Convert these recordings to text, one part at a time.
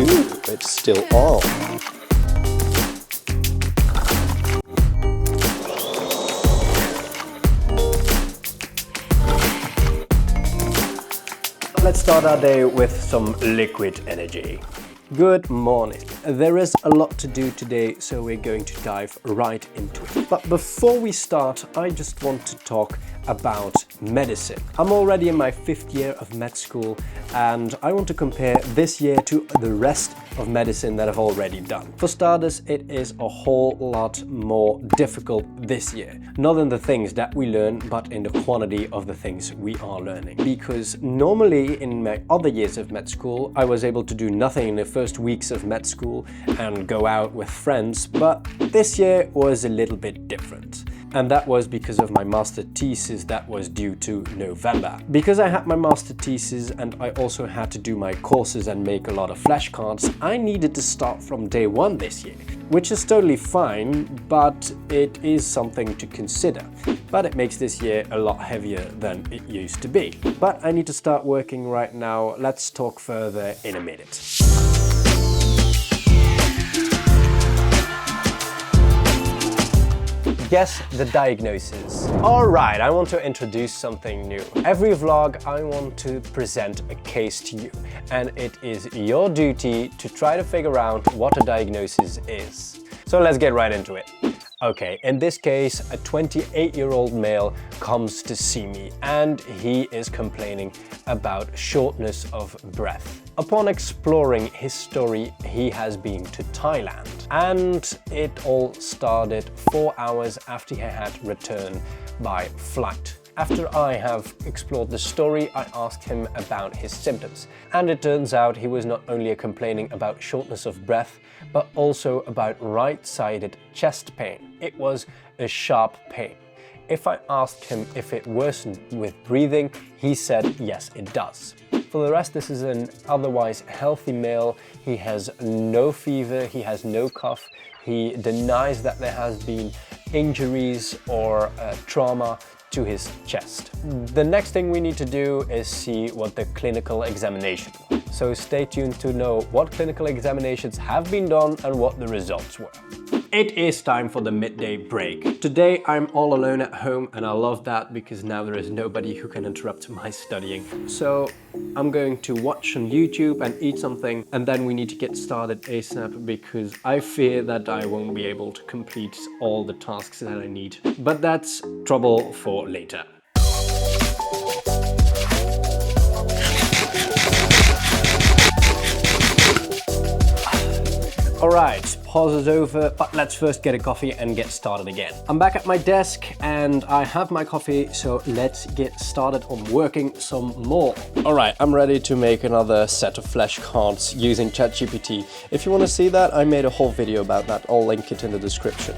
Ooh, it's still on. Let's start our day with some liquid energy. Good morning. There is a lot to do today, so we're going to dive right into it. But before we start, I just want to talk about medicine. I'm already in my 5th year of med school, and I want to compare this year to the rest of medicine that I've already done. For starters, it is a whole lot more difficult this year. Not in the things that we learn, but in the quantity of the things we are learning. Because normally in my other years of med school, I was able to do nothing in the first weeks of med school and go out with friends, but this year was a little bit different. And that was because of my master thesis that was due to November. Because I had my master thesis and I also had to do my courses and make a lot of flashcards, I needed to start from day 1 this year, which is totally fine, but it is something to consider. But it makes this year a lot heavier than it used to be. But I need to start working right now. Let's talk further in a minute. Guess the diagnosis. Alright, I want to introduce something new. Every vlog I want to present a case to you, and it is your duty to try to figure out what a diagnosis is. So let's get right into it. Okay, in this case, a 28-year-old male comes to see me and he is complaining about shortness of breath. Upon exploring his story, he has been to Thailand, and it all started 4 hours after he had returned by flight. After I have explored the story, I asked him about his symptoms, and it turns out he was not only complaining about shortness of breath, but also about right-sided chest pain. It was a sharp pain. If I asked him if it worsened with breathing, he said yes, it does. For the rest, this is an otherwise healthy male. He has no fever, he has no cough, he denies that there has been injuries or trauma to his chest. The next thing we need to do is see what the clinical examination was. So stay tuned to know what clinical examinations have been done and what the results were. It is time for the midday break. Today I'm all alone at home, and I love that because now there is nobody who can interrupt my studying. So I'm going to watch on YouTube and eat something, and then we need to get started ASAP because I fear that I won't be able to complete all the tasks that I need. But that's trouble for later. Alright, pause is over, but let's first get a coffee and get started again. I'm back at my desk and I have my coffee, so let's get started on working some more. Alright, I'm ready to make another set of flashcards using ChatGPT. If you want to see that, I made a whole video about that. I'll link it in the description.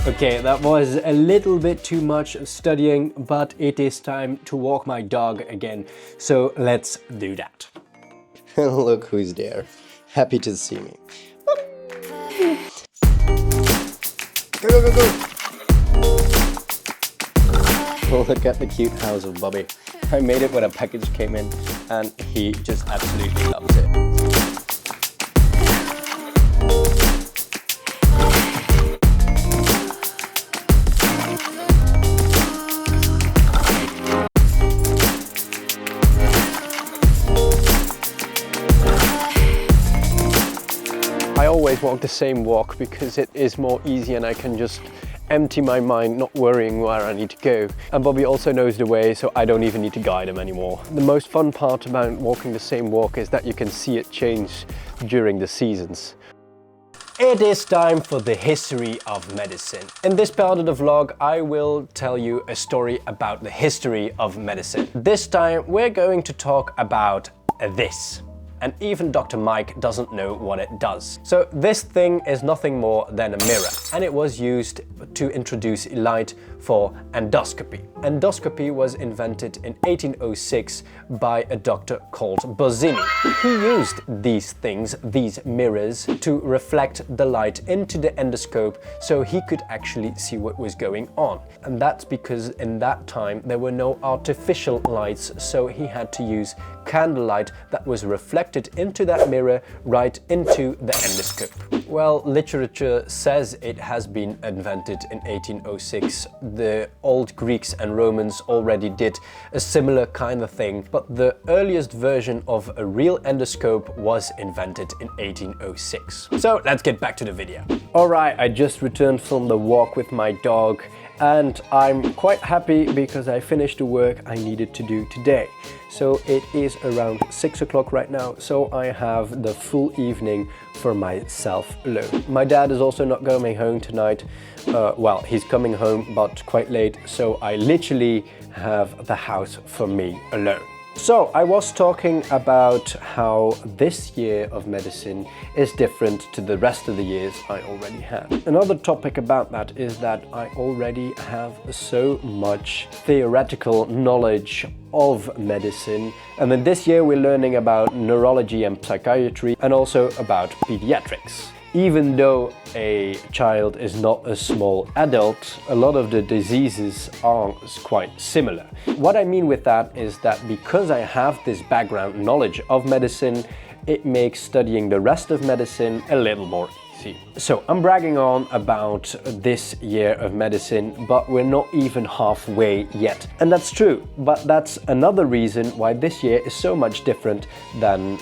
Okay, that was a little bit too much studying, but it is time to walk my dog again. So let's do that. Look who's there. Happy to see me. Go, go, go, go. Look at the cute house of Bobby. I made it when a package came in and he just absolutely loves it. I always walk the same walk because it is more easy and I can just empty my mind, not worrying where I need to go. And Bobby also knows the way, so I don't even need to guide him anymore. The most fun part about walking the same walk is that you can see it change during the seasons. It is time for the history of medicine. In this part of the vlog, I will tell you a story about the history of medicine. This time, we're going to talk about this. and even Dr. Mike doesn't know what it does. So this thing is nothing more than a mirror, and it was used to introduce light for endoscopy. Endoscopy was invented in 1806 by a doctor called Bozzini. He used these things, these mirrors, to reflect the light into the endoscope so he could actually see what was going on. And that's because in that time there were no artificial lights, so he had to use candlelight that was reflected into that mirror right into the endoscope. Well, literature says it has been invented in 1806. The old Greeks and Romans already did a similar kind of thing, but the earliest version of a real endoscope was invented in 1806. So let's get back to the video. Alright, I just returned from the walk with my dog, and I'm quite happy because I finished the work I needed to do today. So it is around 6 o'clock right now, so I have the full evening for myself alone. My dad is also not coming home tonight. Well, he's coming home, but quite late, so I literally have the house for me alone. So I was talking about how this year of medicine is different to the rest of the years I already had. Another topic about that is that I already have so much theoretical knowledge of medicine, and then this year we're learning about neurology and psychiatry and also about pediatrics. Even though a child is not a small adult, a lot of the diseases are quite similar. What I mean with that is that because I have this background knowledge of medicine, it makes studying the rest of medicine a little more easy. So I'm bragging on about this year of medicine, but we're not even halfway yet. And that's true, but that's another reason why this year is so much different than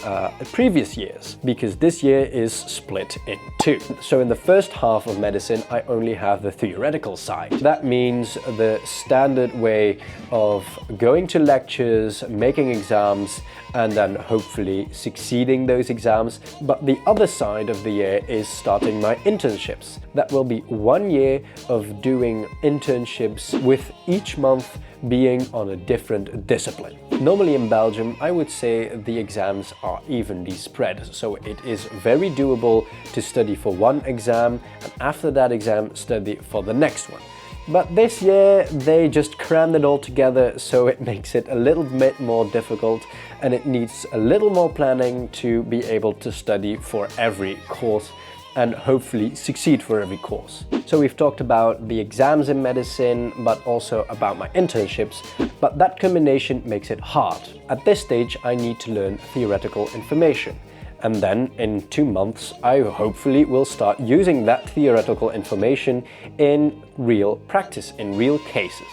previous years, because this year is split in two. So in the first half of medicine, I only have the theoretical side. That means the standard way of going to lectures, making exams, and then hopefully succeeding those exams. But the other side of the year is starting my internships. That will be 1 year of doing internships, with each month being on a different discipline. Normally in Belgium, I would say the exams are evenly spread, so it is very doable to study for one exam and after that exam study for the next one. But this year they just crammed it all together, so it makes it a little bit more difficult and it needs a little more planning to be able to study for every course and hopefully succeed for every course. So we've talked about the exams in medicine, but also about my internships, but that combination makes it hard. At this stage, I need to learn theoretical information. And then in 2 months, I hopefully will start using that theoretical information in real practice, in real cases.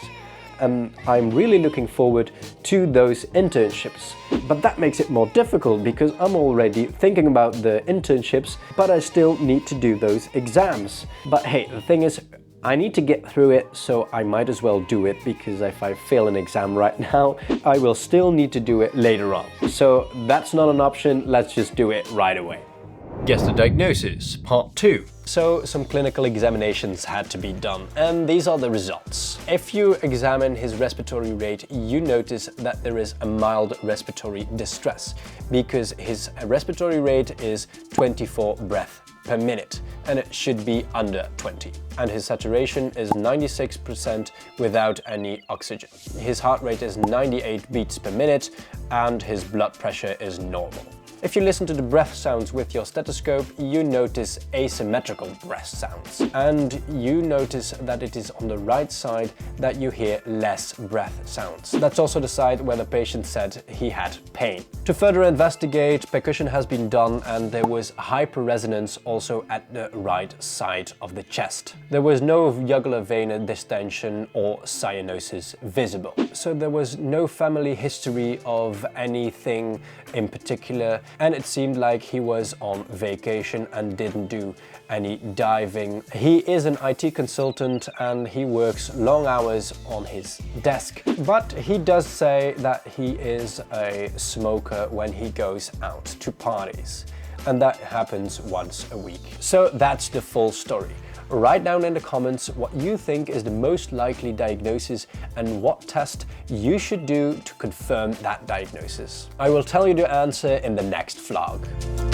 And I'm really looking forward to those internships. But that makes it more difficult because I'm already thinking about the internships, but I still need to do those exams. But hey, the thing is, I need to get through it, so I might as well do it, because if I fail an exam right now, I will still need to do it later on. So that's not an option, let's just do it right away. Guess the diagnosis, part 2. So some clinical examinations had to be done, and these are the results. If you examine his respiratory rate, you notice that there is a mild respiratory distress, because his respiratory rate is 24 breaths per minute, and it should be under 20. And his saturation is 96% without any oxygen. His heart rate is 98 beats per minute, and his blood pressure is normal. If you listen to the breath sounds with your stethoscope, you notice asymmetrical breath sounds. And you notice that it is on the right side that you hear less breath sounds. That's also the side where the patient said he had pain. To further investigate, percussion has been done, and there was hyperresonance also at the right side of the chest. There was no jugular vein distension or cyanosis visible. So there was no family history of anything in particular, and it seemed like he was on vacation and didn't do any diving. He is an IT consultant and he works long hours on his desk, but he does say that he is a smoker when he goes out to parties, and that happens once a week. So that's the full story. Write down in the comments what you think is the most likely diagnosis and what test you should do to confirm that diagnosis. I will tell you the answer in the next vlog.